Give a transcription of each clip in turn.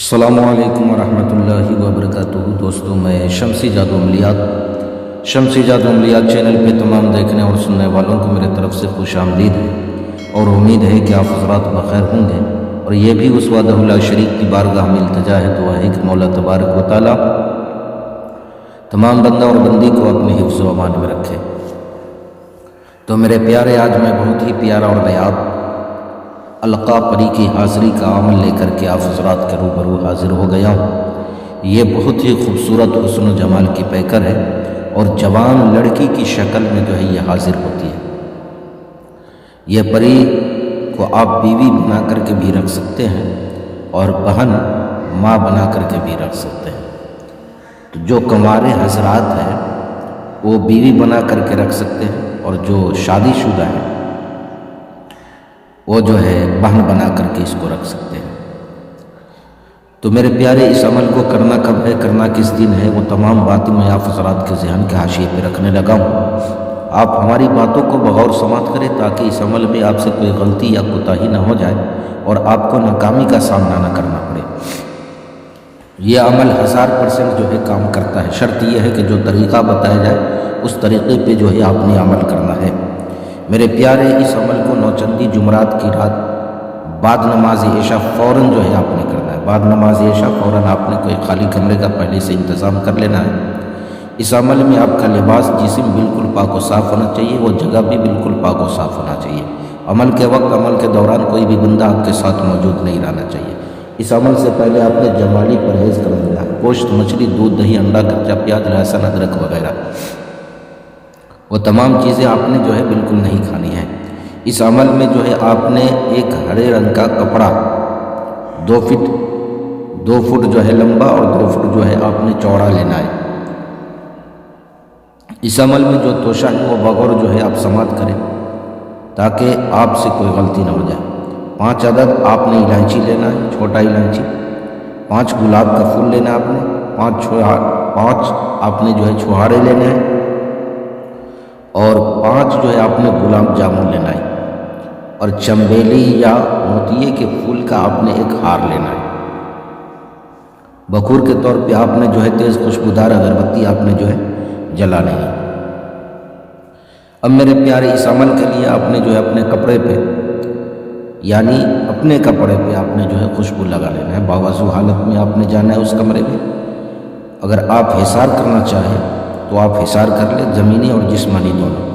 السلام علیکم ورحمۃ اللہ وبرکاتہ۔ دوستوں، میں شمسی جادو عملیات چینل پہ تمام دیکھنے اور سننے والوں کو میرے طرف سے خوش آمدید ہے اور امید ہے کہ آپ حضرات بخیر ہوں گے، اور یہ بھی اس وحدہ لا شریک کی بارگاہ میں التجا ہے، دعا ہے کہ مولا تبارک و تعالی تمام بندہ اور بندی کو اپنے حفظ و امان میں رکھے۔ تو میرے پیارے، آج میں بہت ہی پیارا اور نایاب القا پری کی حاضری کا عمل لے کر کے آپ حضرات کے روبرو حاضر ہو گیا ہوں۔ یہ بہت ہی خوبصورت حسن و جمال کی پیکر ہے اور جوان لڑکی کی شکل میں جو ہے یہ حاضر ہوتی ہے۔ یہ پری کو آپ بیوی بنا کر کے بھی رکھ سکتے ہیں اور بہن ماں بنا کر کے بھی رکھ سکتے ہیں۔ تو جو کنوارے حضرات ہیں وہ بیوی بنا کر کے رکھ سکتے ہیں، اور جو شادی شدہ ہیں وہ جو ہے بہن بنا کر کے اس کو رکھ سکتے ہیں۔ تو میرے پیارے، اس عمل کو کرنا کب ہے، کرنا کس دن ہے، وہ تمام باتیں میں آپ حضرات کے ذہن کے حاشیے پہ رکھنے لگا ہوں۔ آپ ہماری باتوں کو بغور سماعت کریں تاکہ اس عمل میں آپ سے کوئی غلطی یا کوتاہی نہ ہو جائے اور آپ کو ناکامی کا سامنا نہ کرنا پڑے۔ یہ عمل 1000% جو ہے کام کرتا ہے، شرط یہ ہے کہ جو طریقہ بتایا جائے اس طریقے پہ جو ہے آپ نے عمل کرنا ہے۔ میرے پیارے، اس عمل کو نوچندی جمعرات کی رات بعد نماز عشاء فوراً جو ہے آپ نے کرنا ہے۔ بعد نماز عشاء فوراً آپ نے کوئی خالی کمرے کا پہلے سے انتظام کر لینا ہے۔ اس عمل میں آپ کا لباس، جسم بالکل پاک و صاف ہونا چاہیے، وہ جگہ بھی بالکل پاک و صاف ہونا چاہیے۔ عمل کے وقت، عمل کے دوران کوئی بھی بندہ آپ کے ساتھ موجود نہیں رہنا چاہیے۔ اس عمل سے پہلے آپ نے جمالی پرہیز کر لینا ہے۔ گوشت، مچھلی، دودھ، دہی، انڈا، کچا پیاز، لہسن، ادرک وغیرہ وہ تمام چیزیں آپ نے جو ہے بالکل نہیں کھانی ہے۔ اس عمل میں جو ہے آپ نے ایک ہرے رنگ کا کپڑا 2 فٹ جو ہے لمبا اور 2 فٹ جو ہے آپ نے چوڑا لینا ہے۔ اس عمل میں جو توشہ ہے وہ بغور جو ہے آپ سماعت کریں تاکہ آپ سے کوئی غلطی نہ ہو جائے۔ 5 عدد آپ نے الائچی لینا ہے، چھوٹا الائچی، 5 گلاب کا پھول لینا آپ نے، 5 آپ نے جو ہے چھوہارے لینے ہیں، اور 5 جو ہے آپ نے گلاب جامن لینا ہے، اور چنبیلی یا موتیے کے پھول کا آپ نے ایک ہار لینا ہے۔ بخور کے طور پہ آپ نے جو ہے تیز خوشبودار اگربتی آپ نے جو ہے جلانی ہے۔ اب میرے پیارے، اس عمل کے لیے آپ نے جو ہے اپنے کپڑے پہ، یعنی اپنے کپڑے پہ آپ نے جو ہے خوشبو لگا لینا ہے۔ باوضو حالت میں آپ نے جانا ہے اس کمرے میں۔ اگر آپ حصار کرنا چاہیں تو آپ حصار کر لیں، زمینی اور جسمانی دونوں۔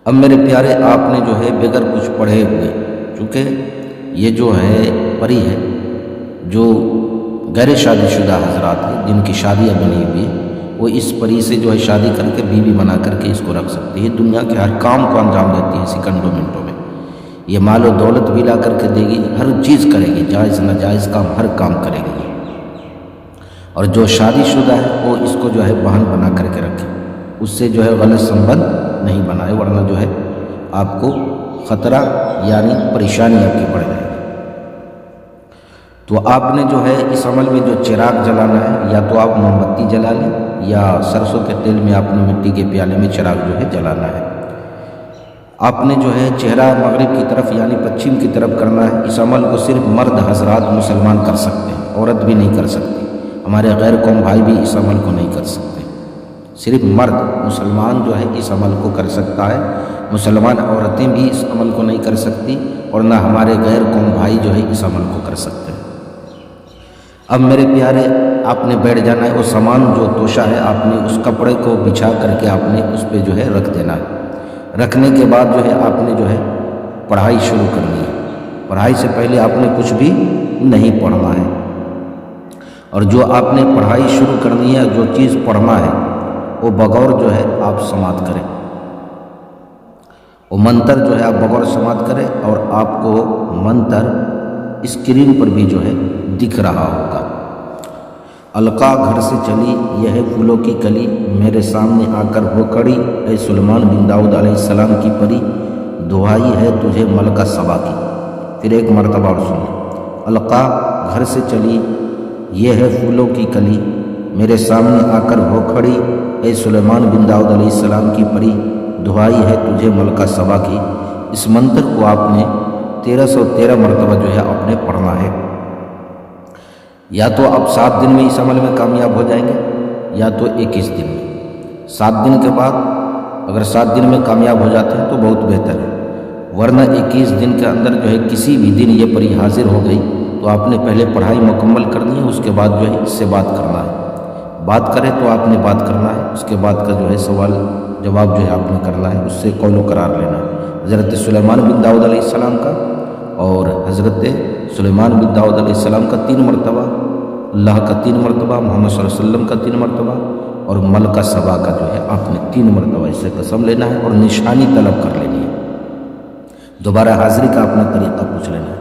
اب میرے پیارے، آپ نے جو ہے بغیر کچھ پڑھے ہوئے، چونکہ یہ جو ہے پری ہے جو غیر شادی شدہ حضرات ہیں جن کی شادی ابھی نہیں ہوئی، وہ اس پری سے جو ہے شادی کر کے بیوی بنا کر کے اس کو رکھ سکتی ہے۔ دنیا کے ہر کام کو انجام دیتی ہے سیکنڈوں منٹوں میں۔ یہ مال و دولت بھی لا کر کے دے گی، ہر چیز کرے گی، جائز ناجائز کام ہر کام کرے گی۔ اور جو شادی شدہ ہے وہ اس کو جو ہے بہن بنا کر کے رکھے، اس سے جو ہے غلط سنبندھ نہیں بنائے، ورنہ جو ہے آپ کو خطرہ یعنی پریشانی آپ کی بڑھ جائے گی۔ تو آپ نے جو ہے اس عمل میں جو چراغ جلانا ہے، یا تو آپ موم بتی جلا لیں یا سرسوں کے تیل میں آپ نے مٹی کے پیالے میں چراغ جو ہے جلانا ہے۔ آپ نے جو ہے چہرہ مغرب کی طرف یعنی پچھم کی طرف کرنا ہے۔ اس عمل کو صرف مرد حضرات مسلمان کر سکتے ہیں، عورت بھی نہیں کر سکتی۔ ہمارے غیر قوم بھائی بھی اس عمل کو نہیں کر سکتے، صرف مرد مسلمان جو ہے اس عمل کو کر سکتا ہے۔ مسلمان عورتیں بھی اس عمل کو نہیں کر سکتی، اور نہ ہمارے غیر قوم بھائی جو ہے اس عمل کو کر سکتے ہیں۔ اب میرے پیارے، آپ نے بیٹھ جانا ہے۔ وہ سامان جو توشہ ہے آپ نے اس کپڑے کو بچھا کر کے آپ نے اس پہ جو ہے رکھ دینا ہے۔ رکھنے کے بعد جو ہے آپ نے جو ہے پڑھائی شروع کرنی ہے۔ پڑھائی سے پہلے آپ نے کچھ بھی نہیں پڑھنا ہے، اور جو آپ نے پڑھائی شروع کرنی ہے، جو چیز پڑھنا ہے وہ بغور جو ہے آپ سماعت کریں، وہ منتر جو ہے آپ بغور سماعت کریں، اور آپ کو منتر اسکرین پر بھی جو ہے دکھ رہا ہوگا۔ القا گھر سے چلی، یہ ہے پھولوں کی کلی، میرے سامنے آ کر ہو کھڑی، اے سلیمان بن داؤد علیہ السلام کی پری، دعائی ہے تجھے ملکہ سبا کی۔ پھر ایک مرتبہ اور سن لیں۔ القا گھر سے چلی، یہ ہے پھولوں کی کلی، میرے سامنے آ کر ہو کھڑی، اے سلیمان بن داؤد علیہ السلام کی پری، دعائی ہے تجھے ملکہ سبا کی۔ اس منتر کو آپ نے 1313 مرتبہ جو ہے آپ نے پڑھنا ہے۔ یا تو آپ 7 دن میں اس عمل میں کامیاب ہو جائیں گے یا تو 21 دن میں۔ 7 دن کے بعد اگر 7 دن میں کامیاب ہو جاتے ہیں تو بہت بہتر ہے، ورنہ 21 دن کے اندر جو ہے کسی بھی دن یہ پری حاضر ہو گئی تو آپ نے پہلے پڑھائی مکمل کرنی ہے، اس کے بعد جو ہے اس سے بات کرنا ہے۔ بات کرے تو آپ نے بات کرنا ہے، اس کے بعد کا جو ہے سوال جواب جو ہے آپ نے کرنا ہے، اس سے قول و قرار لینا ہے۔ حضرت سلیمان بن داؤد علیہ السلام کا اور حضرت سلیمان بن داؤد علیہ السلام کا 3 مرتبہ، اللہ کا 3 مرتبہ، محمد صلی اللہ علیہ وسلم کا 3 مرتبہ، اور ملکہ سبا کا جو ہے آپ نے 3 مرتبہ اس سے قسم لینا ہے اور نشانی طلب کر لینی ہے۔ دوبارہ حاضری کا اپنا طریقہ پوچھ لینا ہے۔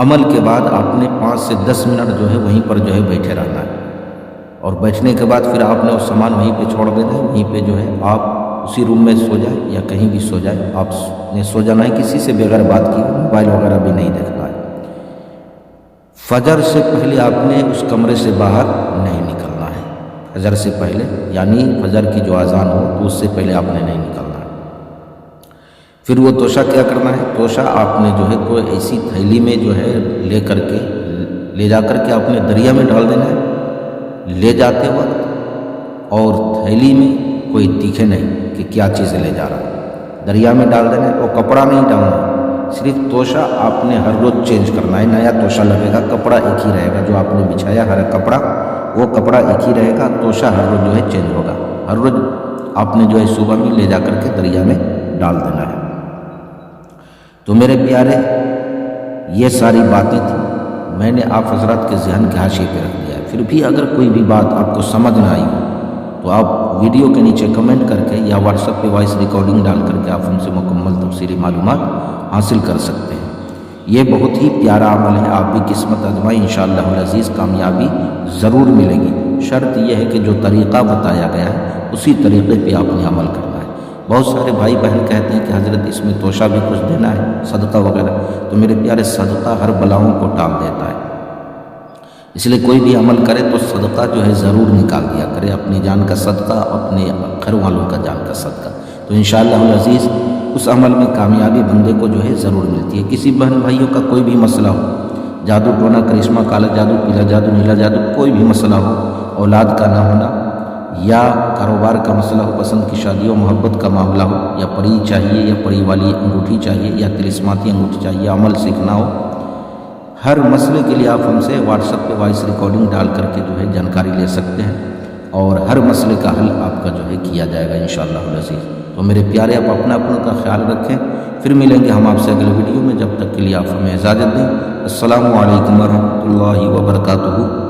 عمل کے بعد آپ نے 5 سے 10 منٹ جو ہے وہیں پر جو ہے بیٹھے رہنا ہے، اور بیٹھنے کے بعد پھر آپ نے وہ سامان وہیں پہ چھوڑ دینا ہے، وہیں پہ جو ہے آپ اسی روم میں سو جائیں یا کہیں بھی سو جائیں، آپ نے سو جانا ہے، کسی سے بغیر بات کی، موبائل وغیرہ بھی نہیں دیکھنا ہے۔ فجر سے پہلے آپ نے اس کمرے سے باہر نہیں نکلنا ہے، فجر سے پہلے، یعنی فجر کی جو اذان ہو تو اس سے پہلے آپ نے نہیں نکلنا ہے۔ پھر وہ توشہ کیا کرنا ہے؟ توشہ آپ نے جو ہے کوئی ایسی تھیلی میں جو ہے لے جا کر کے آپ نے دریا میں ڈال دینا ہے لے جاتے وقت، اور تھیلی میں کوئی دیکھے نہیں کہ کیا چیزیں لے جا رہا ہے، دریا میں ڈال دینا ہے، وہ کپڑا نہیں ڈالنا ہے، صرف توشہ آپ نے ہر روز چینج کرنا ہے، نیا توشہ لگے گا، کپڑا ایک ہی رہے گا، جو آپ نے بچھایا ہر کپڑا وہ کپڑا ایک ہی رہے گا، توشہ ہر روز جو ہے چینج ہوگا، ہر روز آپ نے جو ہے صبح میں لے جا کر کے دریا میں ڈال دینا ہے۔ تو میرے پیارے، یہ ساری باتیں تھیں، میں نے آپ حضرات کے ذہن کے حاشیے پہ رکھ دیا ہے۔ پھر بھی اگر کوئی بھی بات آپ کو سمجھ نہ آئی ہو تو آپ ویڈیو کے نیچے کمنٹ کر کے یا واٹس ایپ پہ وائس ریکارڈنگ ڈال کر کے آپ ہم سے مکمل تفصیلی معلومات حاصل کر سکتے ہیں۔ یہ بہت ہی پیارا عمل ہے، آپ بھی قسمت آزمائیں، انشاءاللہ العزیز کامیابی ضرور ملے گی۔ شرط یہ ہے کہ جو طریقہ بتایا گیا ہے اسی طریقے پہ آپ نے عمل کرنا ہے۔ بہت سارے بھائی بہن کہتے ہیں کہ حضرت اس میں توشہ بھی کچھ دینا ہے، صدقہ وغیرہ، تو میرے پیارے صدقہ ہر بلاؤں کو ٹال دیتا ہے، اس لیے کوئی بھی عمل کرے تو صدقہ جو ہے ضرور نکال دیا کرے، اپنی جان کا صدقہ، اپنے گھر والوں کا جان کا صدقہ، تو انشاءاللہ العزیز اس عمل میں کامیابی بندے کو جو ہے ضرور ملتی ہے۔ کسی بہن بھائیوں کا کوئی بھی مسئلہ ہو، جادو ٹونا کرشمہ، کالا جادو، پیلا جادو، نیلا جادو، کوئی بھی مسئلہ ہو، اولاد کا نہ ہونا یا کاروبار کا مسئلہ ہو، پسند کی شادی ہو، محبت کا معاملہ ہو، یا پری چاہیے یا پری والی انگوٹھی چاہیے یا طلسماتی انگوٹھی چاہیے، عمل سیکھنا ہو، ہر مسئلے کے لیے آپ ہم سے واٹس ایپ پہ وائس ریکارڈنگ ڈال کر کے جو ہے جانکاری لے سکتے ہیں، اور ہر مسئلے کا حل آپ کا جو ہے کیا جائے گا انشاءاللہ العزیز۔ تو میرے پیارے، آپ اپنا کا خیال رکھیں، پھر ملیں گے ہم آپ سے اگلے ویڈیو میں، جب تک کے لیے آپ ہمیں اجازت دیں۔ السلام علیکم ورحمۃ اللہ وبرکاتہ۔